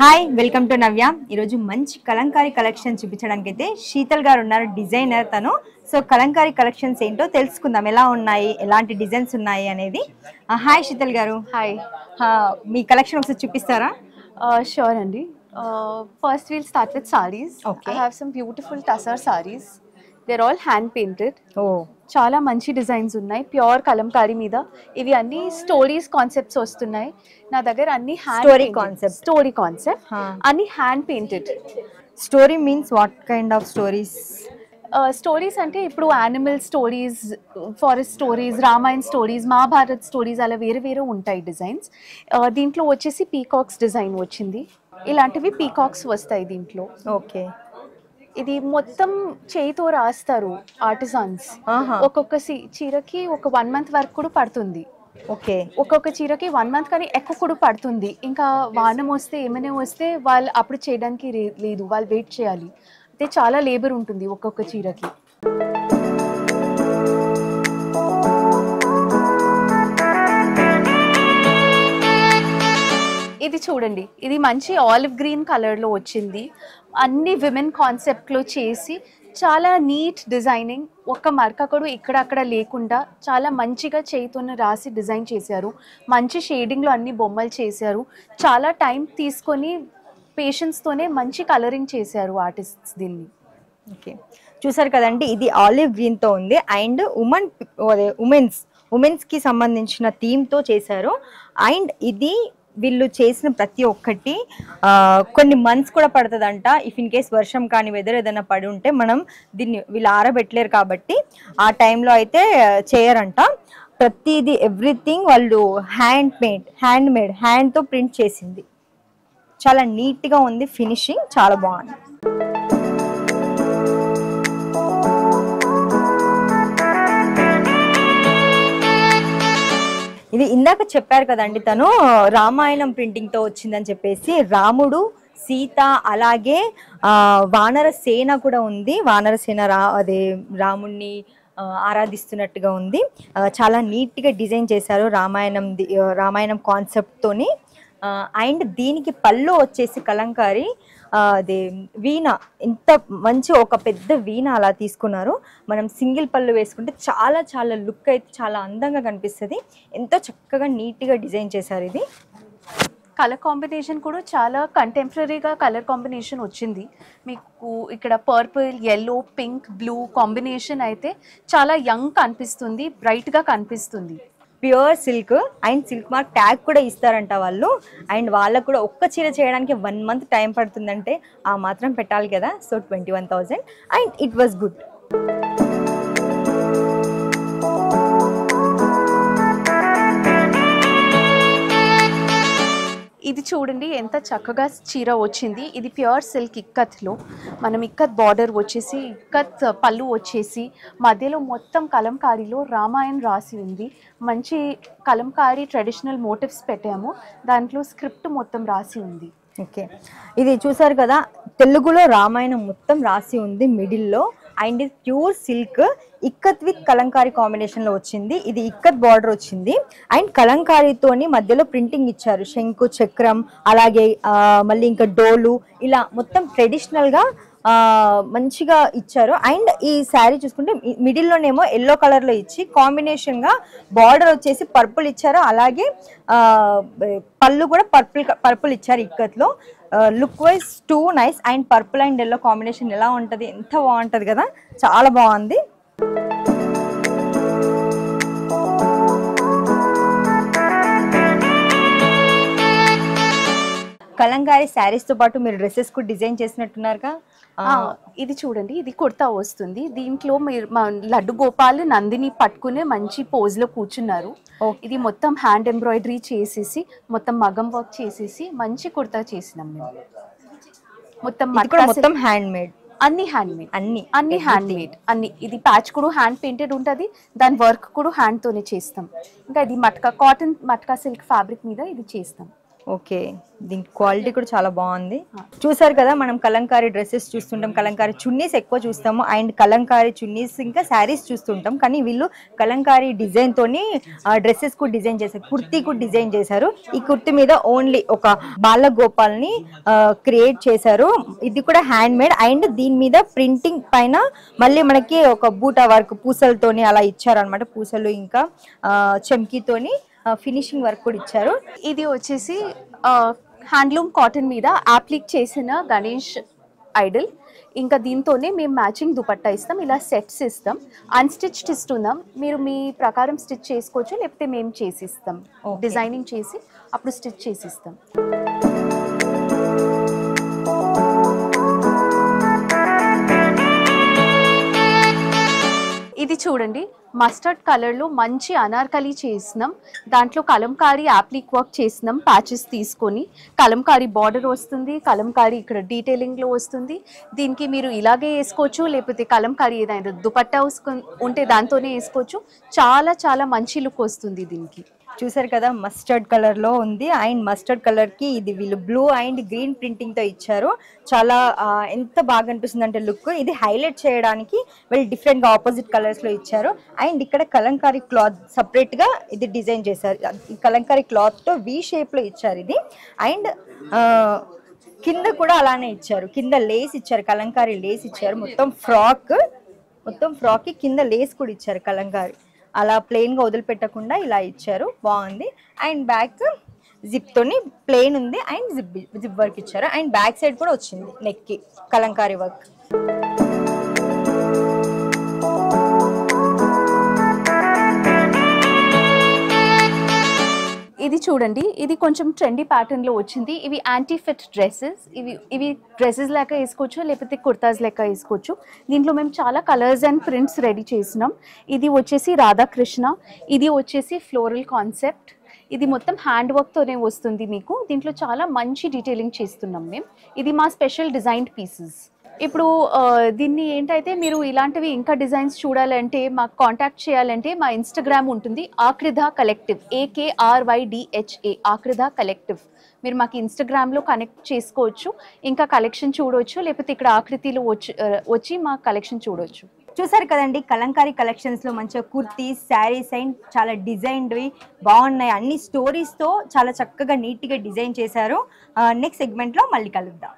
Hi welcome to నవ్య. ఈరోజు మంచి Kalamkari collection చూపించడానికి అయితే శీతల్ గారు ఉన్నారు, డిజైనర్ తను. సో కలంకారీ కలెక్షన్స్ ఏంటో తెలుసుకుందాం, ఎలా ఉన్నాయి, ఎలాంటి డిజైన్స్ ఉన్నాయి అనేది. హాయ్ శీతల్ గారు. హాయ్. మీ కలెక్షన్ ఒకసారి చూపిస్తారా? Sure అండి. First we'll start with sarees. Okay. I have some beautiful tussar sarees. They're all hand painted. ఓ చాలా మంచి డిజైన్స్ ఉన్నాయి, ప్యూర్ కలంకారీ మీద. ఇవి అన్ని స్టోరీస్ కాన్సెప్ట్స్ వస్తున్నాయి నా దగ్గర. అన్ని Story concept. Story concept, Huh. అన్ని hand painted. Story means what kind of stories? Stories అంటే ఇప్పుడు animal stories, forest stories, Ramayan stories, Mahabharat stories, అలా వేరే వేరే ఉంటాయి డిజైన్స్. దీంట్లో వచ్చేసి పీకాక్స్ డిజైన్ వచ్చింది. ఇలాంటివి పీకాక్స్ వస్తాయి దీంట్లో. ఓకే. ఇది మొత్తం చేయితో రాస్తారు ఆర్టిజన్స్. ఆహా. ఒక్కొక్క చీరకి ఒక 1 month వరకు కూడా పడుతుంది. ఓకే. ఒక్కొక్క చీరకి 1 month కానీ ఎక్కువ కూడా పడుతుంది. ఇంకా వానం వస్తే ఏమైనా వస్తే వాళ్ళు అప్పుడు చేయడానికి లేదు, వాళ్ళు వెయిట్ చేయాలి. అయితే చాలా లేబర్ ఉంటుంది ఒక్కొక్క చీరకి. ఇది చూడండి, ఇది మంచి ఆలివ్ గ్రీన్ కలర్లో వచ్చింది. అన్ని విమెన్ కాన్సెప్ట్లో చేసి చాలా నీట్ డిజైనింగ్, ఒక్క మరక కూడా ఇక్కడ అక్కడ లేకుండా చాలా మంచిగా చేయితోనే రాసి డిజైన్ చేశారు. మంచి షేడింగ్లో అన్ని బొమ్మలు చేశారు. చాలా టైం తీసుకొని పేషెన్స్తోనే మంచి కలరింగ్ చేశారు ఆర్టిస్ట్స్ దీన్ని. ఓకే, చూసారు కదండి, ఇది ఆలివ్ గ్రీన్తో ఉంది అండ్ ఉమెన్స్కి సంబంధించిన థీమ్తో చేశారు. అండ్ ఇది వీళ్ళు చేసిన ప్రతి ఒక్కటి కొన్ని మంత్స్ కూడా పడుతుందంట. ఇఫ్ ఇన్ కేస్ వర్షం కానీ వెదర్ ఏదైనా పడి ఉంటే మనం దీన్ని వీళ్ళు ఆరబెట్టలేరు కాబట్టి ఆ టైంలో అయితే చేయరంట. ప్రతిదీ ఎవ్రీథింగ్ వాళ్ళు హ్యాండ్తో ప్రింట్ చేసింది. చాలా నీట్గా ఉంది, ఫినిషింగ్ చాలా బాగుంది. ఇది ఇందాక చెప్పారు కదండి, తను రామాయణం ప్రింటింగ్తో వచ్చిందని చెప్పేసి. రాముడు, సీత, అలాగే వానర సేన కూడా ఉంది. వానర సేన అదే రాముణ్ణి ఆరాధిస్తున్నట్టుగా ఉంది. చాలా నీట్గా డిజైన్ చేశారు రామాయణం కాన్సెప్ట్తోని. అండ్ దీనికి పళ్ళు వచ్చేసి కలంకారీ అదే వీణ, ఎంత మంచి ఒక పెద్ద వీణ అలా తీసుకున్నారు. మనం సింగిల్ పళ్ళు వేసుకుంటే చాలా చాలా లుక్ అయితే చాలా అందంగా కనిపిస్తుంది. ఎంతో చక్కగా నీట్గా డిజైన్ చేశారు. ఇది కలర్ కాంబినేషన్ కూడా చాలా కంటెంపరీగా కలర్ కాంబినేషన్ వచ్చింది మీకు. ఇక్కడ purple, yellow, pink, blue combination అయితే చాలా యంగ్ కనిపిస్తుంది, బ్రైట్గా కనిపిస్తుంది. Pure silk and silk mark tag కూడా ఇస్తారంట వాళ్ళు. అండ్ వాళ్ళకు కూడా ఒక్క చీర చేయడానికి 1 month టైం పడుతుందంటే ఆ మాత్రం పెట్టాలి కదా. So 21,000 and it was good. ఇది చూడండి ఎంత చక్కగా చీర వచ్చింది. ఇది ప్యూర్ సిల్క్ ఇక్కత్లో. మనం ఇక్కత్ బార్డర్ వచ్చేసి, ఇక్కత్ పళ్ళు వచ్చేసి, మధ్యలో మొత్తం కలంకారీలో రామాయణ్ రాసి ఉంది. మంచి కలంకారీ ట్రెడిషనల్ మోటివ్స్ పెట్టాము, దాంట్లో స్క్రిప్ట్ మొత్తం రాసి ఉంది. ఓకే, ఇది చూసారు కదా, తెలుగులో రామాయణం మొత్తం రాసి ఉంది మిడిల్లో. అండ్ ఇది pure silk ikat with Kalamkari కాంబినేషన్లో వచ్చింది. ఇది ఇక్కత్ బార్డర్ వచ్చింది అండ్ కలంకారీతోని మధ్యలో ప్రింటింగ్ ఇచ్చారు. శంకు, చక్రం, అలాగే మళ్ళీ ఇంకా డోలు, ఇలా మొత్తం ట్రెడిషనల్గా మంచిగా ఇచ్చారు. అండ్ ఈ శారీ చూసుకుంటే మిడిల్లోనేమో ఎల్లో కలర్లో ఇచ్చి కాంబినేషన్గా బార్డర్ వచ్చేసి పర్పుల్ ఇచ్చారు. అలాగే పళ్ళు కూడా పర్పుల్ ఇచ్చారు ఇక్కత్లో. Look wise too nice. And purple and yellow combination ఎలా ఉంటుంది, ఎంత బాగుంటుంది కదా, చాలా బాగుంది. కలంకారీ శారీస్తో పాటు మీరు డ్రెస్సెస్ కూడా డిజైన్ చేసినట్టున్నారుగా. ఇది చూడండి, ఇది కుర్తా వస్తుంది. దీంట్లో మీరు లడ్డు గోపాల్ నందిని పట్టుకునే మంచి పోజ్లో కూర్చున్నారు. ఇది మొత్తం హ్యాండ్ ఎంబ్రాయిడరీ చేసేసి, మొత్తం మగం వర్క్ చేసేసి మంచి కుర్తా చేసినాం మేము. మొత్తం హ్యాండ్ మేడ్, అన్ని హ్యాండ్ మేడ్, అన్ని హ్యాండ్ మేడ్, అన్ని. ఇది ప్యాచ్ కూడా హ్యాండ్ పెయింటెడ్ ఉంటుంది, దాని వర్క్ కూడా హ్యాండ్తోనే చేస్తాం. ఇంకా ఇది కాటన్ మట్కా సిల్క్ ఫ్యాబ్రిక్ మీద ఇది చేస్తాం. ఓకే, దీని క్వాలిటీ కూడా చాలా బాగుంది. చూసారు కదా, మనం కలంకారీ డ్రెస్సెస్ చూస్తుంటాం, కలంకారీ చున్నీస్ ఎక్కువ చూస్తాము, అండ్ కలంకారీ చున్నీస్ ఇంకా శారీస్ చూస్తుంటాం. కానీ వీళ్ళు కలంకారీ డిజైన్ తోని డ్రెస్సెస్ కూడా డిజైన్ చేశారు, కుర్తీ కూడా డిజైన్ చేశారు. ఈ కుర్తీ మీద ఓన్లీ ఒక బాలగోపాల్ని క్రియేట్ చేశారు. ఇది కూడా హ్యాండ్ మేడ్, అండ్ దీని మీద ప్రింటింగ్ పైన మళ్ళీ మనకి ఒక బూటా వర్క్ పూసలతోని అలా ఇచ్చారు అనమాట. పూసలు ఇంకా చమ్కీతోని ఫినిషింగ్ వర్క్ కూడా ఇచ్చారు. ఇది వచ్చేసి హ్యాండ్లూమ్ కాటన్ మీద అప్లిక్ చేసిన గణేష్ ఐడల్. ఇంకా దీంతోనే మేము మ్యాచింగ్ దుపట్టా ఇస్తాం, ఇలా సెట్స్ ఇస్తాం. అన్స్టిచ్డ్ ఇస్తున్నాం, మీరు మీ ప్రకారం స్టిచ్ చేసుకోవచ్చు, లేకపోతే మేము చేసిస్తాం. డిజైనింగ్ చేసి అప్పుడు స్టిచ్ చేసిస్తాం. ఇది చూడండి, మస్టర్డ్ కలర్లో మంచి అనార్కలి చేసినాం. దాంట్లో కలంకారీ యాప్లిక్ వర్క్ చేసినాం, ప్యాచెస్ తీసుకొని. కలంకారీ బార్డర్ వస్తుంది, కలంకారీ ఇక్కడ డీటెయిలింగ్లో వస్తుంది. దీనికి మీరు ఇలాగే వేసుకోవచ్చు, లేకపోతే కలంకారీ ఏదైనా దుపట్టా ఉంటే దాంతోనే వేసుకోవచ్చు. చాలా చాలా మంచి లుక్ వస్తుంది దీనికి. చూసారు కదా, మస్టర్డ్ కలర్ లో ఉంది, అండ్ మస్టర్డ్ కలర్ కి ఇది వీళ్ళు బ్లూ అండ్ గ్రీన్ ప్రింటింగ్ తో ఇచ్చారు. చాలా ఎంత బాగా అనిపిస్తుంది అంటే లుక్. ఇది హైలైట్ చేయడానికి వీళ్ళు డిఫరెంట్ గా ఆపోజిట్ కలర్స్ లో ఇచ్చారు. అండ్ ఇక్కడ కలంకారీ క్లాత్ సపరేట్ గా ఇది డిజైన్ చేశారు. ఈ కలంకారీ క్లాత్ తో వి షేప్ లో ఇచ్చారు ఇది. అండ్ కింద కూడా అలానే ఇచ్చారు, కింద లేస్ ఇచ్చారు, కలంకారీ లేస్ ఇచ్చారు. మొత్తం ఫ్రాక్ కి కింద లేస్ కూడా ఇచ్చారు కలంకారీ. అలా ప్లెయిన్ గా వదిలిపెట్టకుండా ఇలా ఇచ్చారు, బాగుంది. అండ్ బ్యాక్ జిప్ తోని ప్లెయిన్ ఉంది, అండ్ జిప్ వర్క్ ఇచ్చారు. అండ్ బ్యాక్ సైడ్ కూడా వచ్చింది నెక్ కి కలంకారీ వర్క్. ఇది చూడండి, ఇది కొంచెం ట్రెండీ ప్యాటర్న్లో వచ్చింది. ఇవి యాంటీ ఫిట్ డ్రెస్సెస్. ఇవి డ్రెస్సెస్ లెక్క వేసుకోవచ్చు, లేకపోతే కుర్తాస్ లెక్క వేసుకోవచ్చు. దీంట్లో మేము చాలా కలర్స్ అండ్ ప్రింట్స్ రెడీ చేసినాం. ఇది వచ్చేసి రాధాకృష్ణ, ఇది వచ్చేసి ఫ్లోరల్ కాన్సెప్ట్. ఇది మొత్తం హ్యాండ్ వర్క్తోనే వస్తుంది మీకు. దీంట్లో చాలా మంచి డీటెయిలింగ్ చేస్తున్నాం మేము. ఇది మా స్పెషల్ డిజైన్డ్ పీసెస్. ఇప్పుడు దీన్ని ఏంటైతే మీరు ఇలాంటివి ఇంకా డిజైన్స్ చూడాలంటే, మాకు కాంటాక్ట్ చేయాలంటే మా ఇన్స్టాగ్రామ్ ఉంటుంది, ఆకృధ కలెక్టివ్, AKRYDHA, ఆకృధ కలెక్టివ్. మీరు మాకు ఇన్స్టాగ్రామ్లో కనెక్ట్ చేసుకోవచ్చు, ఇంకా కలెక్షన్ చూడవచ్చు, లేకపోతే ఇక్కడ ఆకృతిలో వచ్చి మా కలెక్షన్ చూడవచ్చు. చూసారు కదండి, కలంకారీ కలెక్షన్స్ లో మంచిగా కుర్తీస్, శారీస్ అండ్ చాలా డిజైన్వి బాగున్నాయి. అన్ని స్టోరీస్ తో చాలా చక్కగా నీట్ గా డిజైన్ చేశారు. నెక్స్ట్ సెగ్మెంట్ లో మళ్ళీ కలుద్దాం.